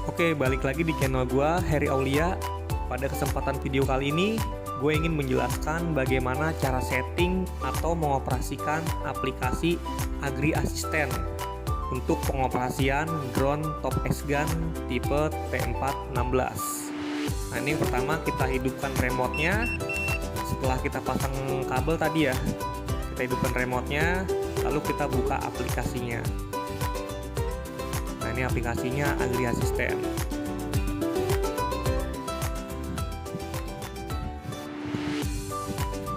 Oke, balik lagi di channel gua, Heri Aulia. Pada kesempatan video kali ini, gue ingin menjelaskan bagaimana cara setting atau mengoperasikan aplikasi Agri Assistant untuk pengoperasian drone Top X Gun tipe T416. Nah, ini pertama kita hidupkan remote-nya. Setelah kita pasang kabel tadi ya, kita hidupkan remote-nya, lalu kita buka aplikasinya. Nah, ini aplikasinya Agri Assistant.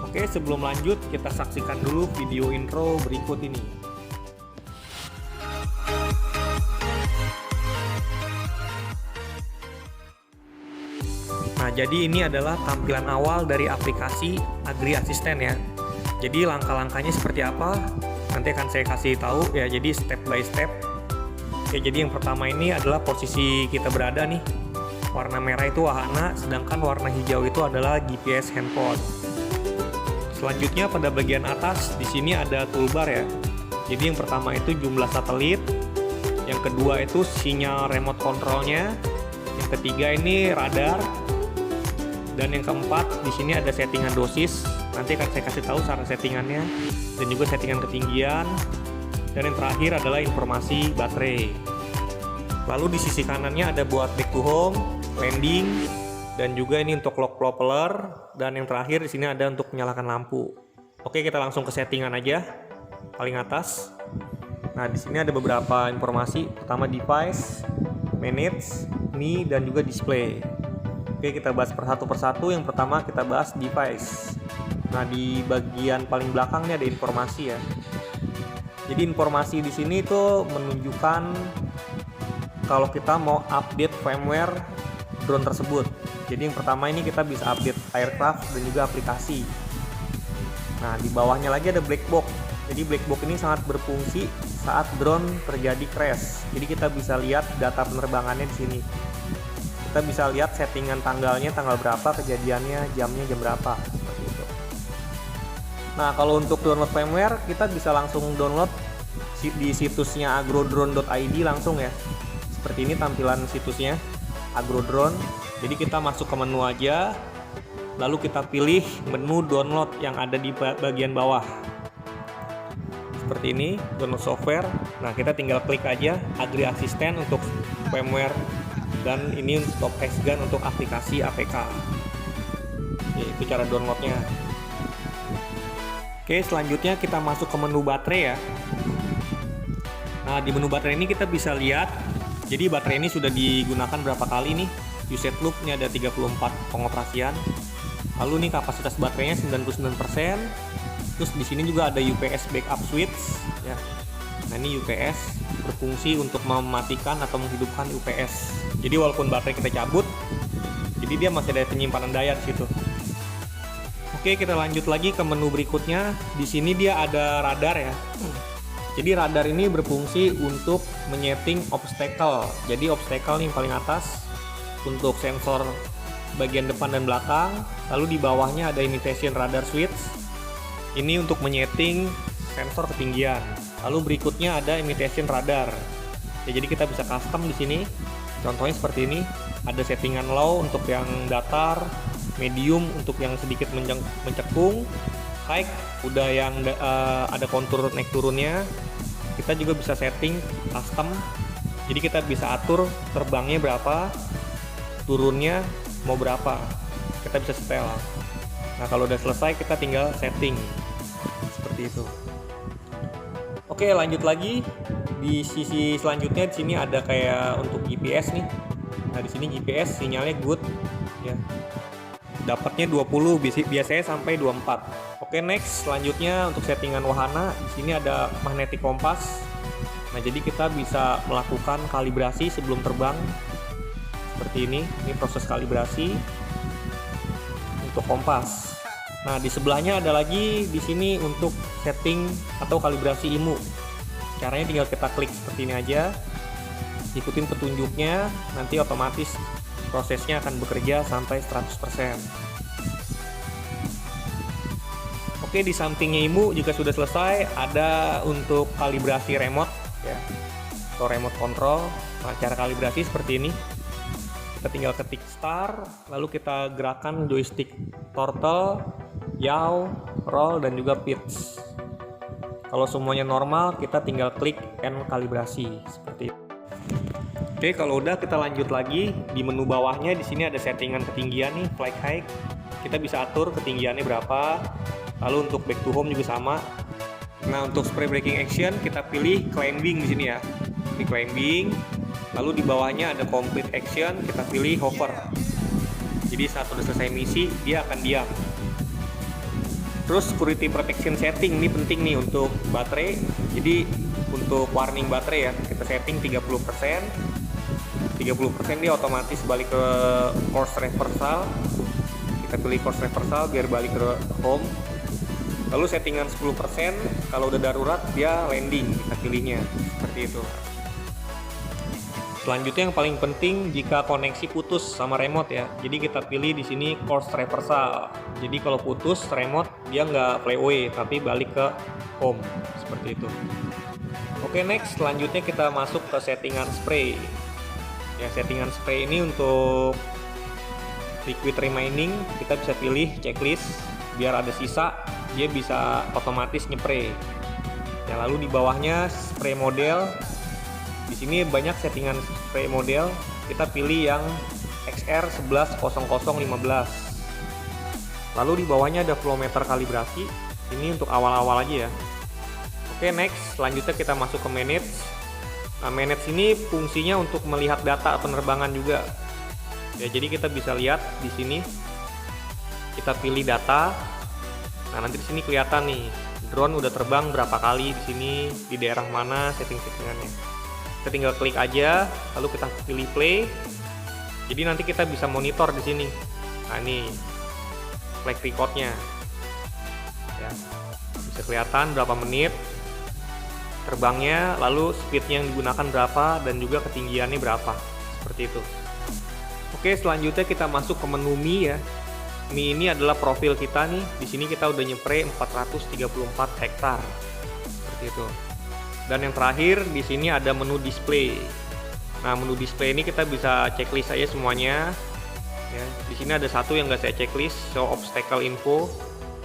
Oke, sebelum lanjut kita saksikan dulu video intro berikut ini. Nah, jadi ini adalah tampilan awal dari aplikasi Agri Assistant ya. Jadi langkah-langkahnya seperti apa? Nanti akan saya kasih tahu ya, jadi step by step. Oke, jadi yang pertama ini adalah posisi kita berada nih. Warna merah itu wahana, sedangkan warna hijau itu adalah GPS handphone. Selanjutnya pada bagian atas di sini ada toolbar ya. Jadi yang pertama itu jumlah satelit, yang kedua itu sinyal remote controlnya, yang ketiga ini radar, dan yang keempat di sini ada settingan dosis. Nanti akan saya kasih tahu cara settingannya dan juga settingan ketinggian. Dan yang terakhir adalah informasi baterai. Lalu di sisi kanannya ada buat back to home, landing, dan juga ini untuk lock propeller, dan yang terakhir di sini ada untuk menyalakan lampu. Oke, kita langsung ke settingan aja. Paling atas. Nah, di sini ada beberapa informasi. Pertama device, manage, ini dan juga display. Oke, kita bahas persatu persatu. Yang pertama kita bahas device. Nah, di bagian paling belakang ini ada informasi ya. Jadi informasi di sini itu menunjukkan kalau kita mau update firmware drone tersebut. Jadi yang pertama ini kita bisa update aircraft dan juga aplikasi. Nah, di bawahnya lagi ada black box. Jadi black box ini sangat berfungsi saat drone terjadi crash. Jadi kita bisa lihat data penerbangannya di sini. Kita bisa lihat settingan tanggalnya, tanggal berapa, kejadiannya, jamnya jam berapa. Seperti itu. Nah, kalau untuk download firmware kita bisa langsung download di situsnya agrodrone.id langsung ya. Seperti ini tampilan situsnya Agrodrone. Jadi kita masuk ke menu aja, lalu kita pilih menu download yang ada di bagian bawah. Seperti ini, download software. Nah, kita tinggal klik aja Agri Assistant untuk firmware, dan ini Top X Gun untuk aplikasi APK. Oke, itu cara downloadnya. Oke, selanjutnya kita masuk ke menu baterai ya. Nah, di menu baterai ini kita bisa lihat, jadi baterai ini sudah digunakan berapa kali nih. Usage loop ini ada 34 pengoperasian. Lalu nih kapasitas baterainya 99%. Terus di sini juga ada UPS backup switch ya. Nah, ini UPS berfungsi untuk mematikan atau menghidupkan UPS. Jadi walaupun baterai kita cabut, jadi dia masih ada penyimpanan daya di situ. Oke, kita lanjut lagi ke menu berikutnya. Di sini dia ada radar ya. Jadi radar ini berfungsi untuk menyeting obstacle. Jadi obstacle nih paling atas untuk sensor bagian depan dan belakang. Lalu di bawahnya ada imitation radar switch. Ini untuk menyeting sensor ketinggian. Lalu berikutnya ada imitation radar. Ya, jadi kita bisa custom di sini. Contohnya seperti ini. Ada settingan low untuk yang datar, medium untuk yang sedikit mencekung, high udah yang ada kontur naik turunnya. Kita juga bisa setting custom. Jadi kita bisa atur terbangnya berapa, turunnya mau berapa, kita bisa setel. Nah, kalau udah selesai kita tinggal setting seperti itu. Oke, lanjut lagi. Di sisi selanjutnya di sini ada kayak untuk GPS nih. Nah, di sini GPS sinyalnya good ya. Dapatnya 20, biasanya sampai 24. Oke, next selanjutnya untuk settingan wahana, di sini ada magnetic kompas. Nah, jadi kita bisa melakukan kalibrasi sebelum terbang. Seperti ini proses kalibrasi untuk kompas. Nah, di sebelahnya ada lagi di sini untuk setting atau kalibrasi IMU. Caranya tinggal kita klik seperti ini aja, ikutin petunjuknya, nanti otomatis prosesnya akan bekerja sampai 100%. Oke, di sampingnya IMU juga sudah selesai, ada untuk kalibrasi remote ya, atau remote control. Nah, cara kalibrasi seperti ini. Kita tinggal ketik start, lalu kita gerakan joystick turtle, yaw, roll, dan juga pitch. Kalau semuanya normal, kita tinggal klik end kalibrasi seperti itu. Oke, kalau udah kita lanjut lagi. Di menu bawahnya di sini ada settingan ketinggian nih, flag height. Kita bisa atur ketinggiannya berapa. Lalu untuk back to home juga sama. Nah, untuk spray braking action kita pilih climbing di sini ya. Ini climbing. Lalu di bawahnya ada complete action, kita pilih hover. Jadi saat udah selesai misi, dia akan diam. Terus security protection setting ini penting nih untuk baterai. Jadi untuk warning baterai ya, kita setting 30%. 30% dia otomatis balik ke course reversal. Kita pilih course reversal biar balik ke home. Lalu settingan 10%, kalau udah darurat dia landing, kita pilihnya seperti itu. Selanjutnya yang paling penting jika koneksi putus sama remote ya. Jadi kita pilih di sini course reversal. Jadi kalau putus remote dia nggak play away tapi balik ke home seperti itu. Oke, next selanjutnya kita masuk ke settingan spray. Ya, settingan spray ini untuk liquid remaining kita bisa pilih checklist biar ada sisa dia bisa otomatis nyepray. Ya, lalu di bawahnya spray model. Di sini banyak settingan spray model, kita pilih yang XR110015. Lalu di bawahnya ada flow meter kalibrasi, ini untuk awal-awal aja ya. Oke, next, selanjutnya kita masuk ke manage. Nah, manage ini fungsinya untuk melihat data penerbangan juga. Ya, jadi kita bisa lihat di sini, kita pilih data. Nah, nanti di sini kelihatan nih, drone udah terbang berapa kali di sini, di daerah mana settingannya. Kita tinggal klik aja, lalu kita pilih play. Jadi nanti kita bisa monitor di sini. Nah, ini flag recordnya. Ya, bisa kelihatan berapa menit terbangnya, lalu speednya yang digunakan berapa, dan juga ketinggiannya berapa. Seperti itu. Oke, selanjutnya kita masuk ke menu Mi ya. Mi ini adalah profil kita nih. Di sini kita udah nyepray 434 hektar. Seperti itu. Dan yang terakhir di sini ada menu display. Nah, menu display ini kita bisa checklist aja semuanya. Ya, di sini ada satu yang nggak saya checklist, show obstacle info.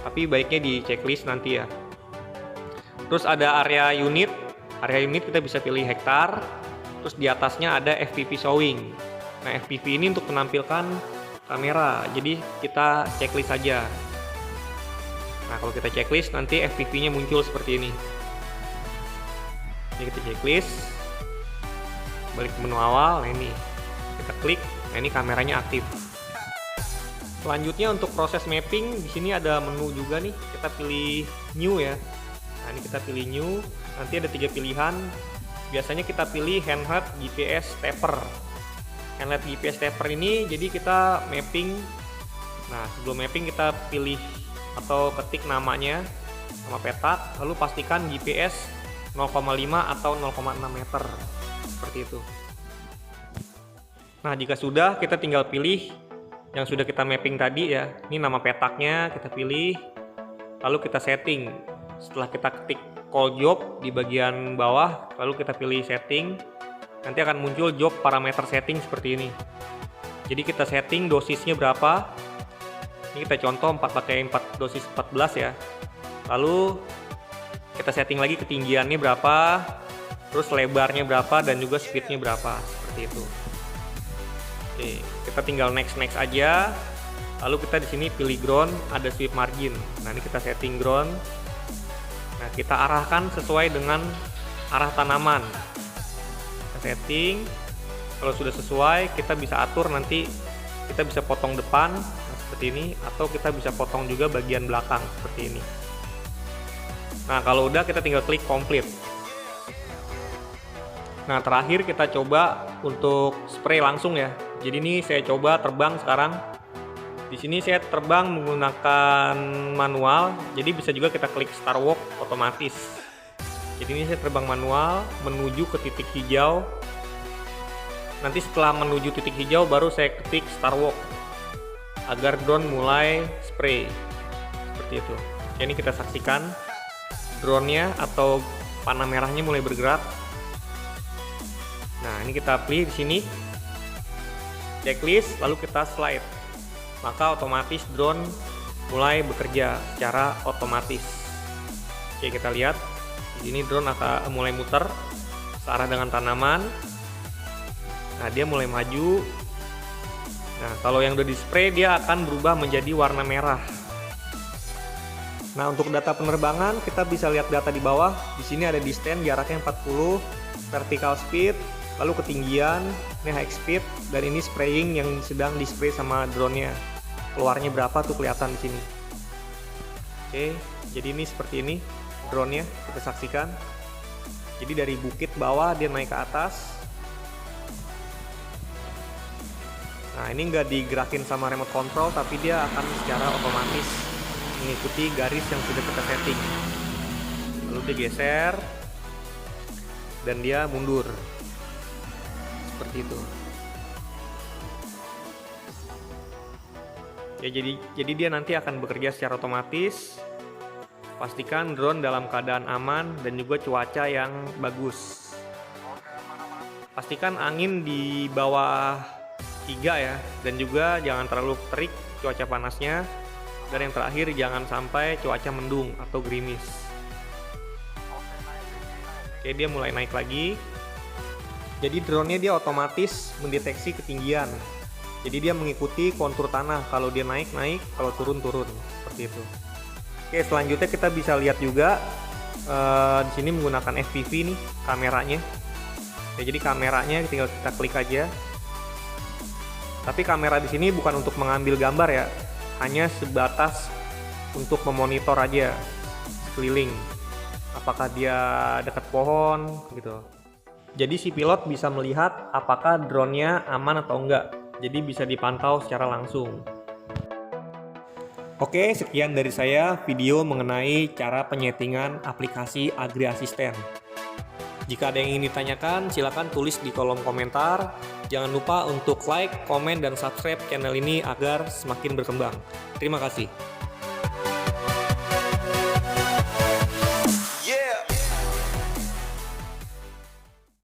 Tapi baiknya di checklist nanti ya. Terus ada area unit. Area unit kita bisa pilih hektar. Terus di atasnya ada FPV showing. Nah, FPV ini untuk menampilkan kamera. Jadi kita checklist saja. Nah, kalau kita checklist nanti FPV-nya muncul seperti ini. Ini kita checklist, balik ke menu awal. Nah, ini kita klik. Nah, ini kameranya aktif. Selanjutnya untuk proses mapping di sini ada menu juga nih. Kita pilih new ya. Nah, ini kita pilih new. Nanti ada 3 pilihan. Biasanya kita pilih handheld GPS stepper. Handheld GPS stepper ini jadi kita mapping. Nah, sebelum mapping kita pilih atau ketik namanya, nama petak, lalu pastikan GPS 0,5 atau 0,6 meter seperti itu. Nah, jika sudah kita tinggal pilih yang sudah kita mapping tadi ya. Ini nama petaknya kita pilih, lalu kita setting. Setelah kita ketik call job di bagian bawah, lalu kita pilih setting, nanti akan muncul job parameter setting seperti ini. Jadi kita setting dosisnya berapa. Ini kita contoh 4 dosis 14 ya. Lalu kita setting lagi ketinggiannya berapa, terus lebarnya berapa, dan juga speednya berapa, seperti itu. Oke, kita tinggal next aja. Lalu kita di sini pilih ground, ada sweep margin. Nah, ini kita setting ground. Nah, kita arahkan sesuai dengan arah tanaman. Kita setting. Kalau sudah sesuai, kita bisa atur nanti. Kita bisa potong depan seperti ini, atau kita bisa potong juga bagian belakang seperti ini. Nah, kalau udah kita tinggal klik complete. Nah, terakhir kita coba untuk spray langsung ya. Jadi ini saya coba terbang sekarang. Di sini saya terbang menggunakan manual. Jadi bisa juga kita klik start walk otomatis. Jadi ini saya terbang manual menuju ke titik hijau. Nanti setelah menuju titik hijau baru saya ketik start walk agar drone mulai spray. Seperti itu. Ini kita saksikan drone-nya atau panah merahnya mulai bergerak. Nah, ini kita pilih di sini. checklist, lalu kita slide. Maka otomatis drone mulai bekerja secara otomatis. Oke, kita lihat di sini drone akan mulai muter searah dengan tanaman. Nah, dia mulai maju. Nah, kalau yang udah di spray dia akan berubah menjadi warna merah. Nah, untuk data penerbangan kita bisa lihat data di bawah. Di sini ada distance, jaraknya 40, vertical speed, lalu ketinggian, ini high speed, dan ini spraying yang sedang di spray sama drone-nya. Keluarnya berapa tuh kelihatan di sini. Oke, jadi ini seperti ini drone-nya, kita saksikan. Jadi dari bukit bawah dia naik ke atas. Nah, ini nggak digerakin sama remote control, tapi dia akan secara otomatis mengikuti garis yang sudah kita setting. Lalu dia geser dan dia mundur seperti itu. Ya, jadi dia nanti akan bekerja secara otomatis. Pastikan drone dalam keadaan aman dan juga cuaca yang bagus. Pastikan angin di bawah 3 ya, dan juga jangan terlalu terik cuaca panasnya, dan yang terakhir jangan sampai cuaca mendung atau gerimis. Oke, dia mulai naik lagi. Jadi drone-nya dia otomatis mendeteksi ketinggian. Jadi dia mengikuti kontur tanah, kalau dia naik, kalau turun, seperti itu. Oke, selanjutnya kita bisa lihat juga di sini menggunakan FPV nih kameranya. Ya, jadi kameranya tinggal kita klik aja. Tapi kamera di sini bukan untuk mengambil gambar ya, hanya sebatas untuk memonitor aja sekeliling. Apakah dia dekat pohon gitu. Jadi si pilot bisa melihat apakah drone-nya aman atau enggak. Jadi bisa dipantau secara langsung. Oke, sekian dari saya video mengenai cara penyetingan aplikasi Agri Assistant. Jika ada yang ingin ditanyakan, silakan tulis di kolom komentar. Jangan lupa untuk like, komen, dan subscribe channel ini agar semakin berkembang. Terima kasih.